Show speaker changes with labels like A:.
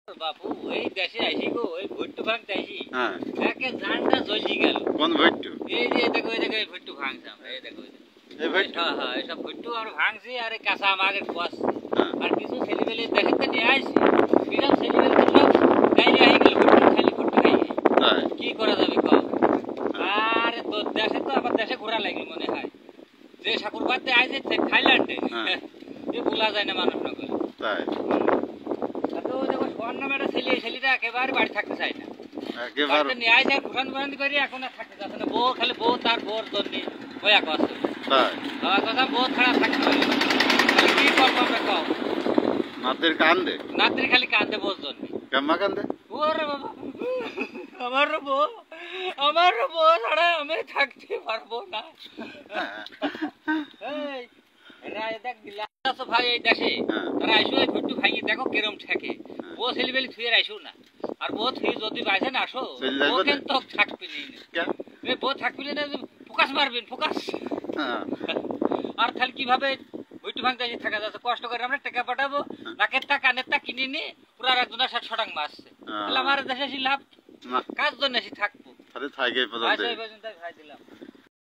A: বাপু এই দেশে আইসি গো ওই ভুট্টু ভাঙতে আইসি
B: হ্যাঁ
A: একে জানটা জ্বলি গেল।
B: কোন ভুট্টু?
A: এই যে দেখো এই দেখো এই ভুট্টু ভাঙছাম এই দেখো
B: এই ভুট্টু?
A: হ্যাঁ হ্যাঁ এইসব ভুট্টু আর ভাঙছি আর এই কাঁচা আমাকে কুয়াশ
B: হ্যাঁ
A: আর কিছু ছেলেবেলে দেখতে নিয়ে আসছি সেরকম ছেলেবেলে তো সব গাইলে আই গেল ভুট্টু খালি ভুট্টু খাই
B: তাই
A: কি করা যাবে কও। আর তোর দেশে তো আবার দেশে ঘোরা লাগলো মনে হয় যে ঠাকুর বাদতে আইছে থাইল্যান্ডে
B: হ্যাঁ।
A: এ বলা যায় না মানুষ না করে।
B: তাই
A: তো দেখো স্বর্ণ মেয়েটা ছেলেটা একেবারে বাড়ি থাকতে চায় না
B: একেবারে
A: বাড়িতে নিয়ে আয় যায় ঘুরান ঘুরানি করে এখন আর থাকতে যাচ্ছে না বউ খালি বউ তার বউর জন্য বয়া কষ্ট
B: তাই
A: বাবা কথা বউ ছাড়া থাকতে পারে না। তাহলে কি করবো আমরা কও
B: নাতির কান্দে
A: রাত্রি খালি কান্দে বউর জন্য
B: কেম্মা কান্দে
A: ওরে বাবা আমার বউ ছাড়া আমি থাকতে পারবো না। এই রায় দেখ দিলা তো ভাই এই দেশে
B: হ্যাঁ।
A: তারা আইসো এই ভুট্টু ভাঙি দেখো কিরম ঠেকে বউ ছেলেবেলি থুয়ে আইসো না আর বউ থুয়ে যদি বাইছে না আসো
B: চলে যাইবো
A: বউ
B: না?
A: কিন্তু থাকবি না
B: কেন?
A: এই বউ থাকবি না ফোকাস মারবেন ফোকাস
B: হ্যাঁ
A: আর তাহলে কিভাবে ভুট্টু ভাঙতে এসে থাকা যাচ্ছে কষ্ট করে আমরা টাকা পাঠাবো নাকের তা কানের তা কিনে নিয়ে পুরো আর একজনের সাথে ছটাং মারছে তাহলে আমার দেশে এসে লাভ
B: না
A: কাজ জন্য এসে থাকবো
B: তাহলে থাইকে পর্যন্ত
A: আচ্ছা এই পর্যন্ত খাই দিলাম।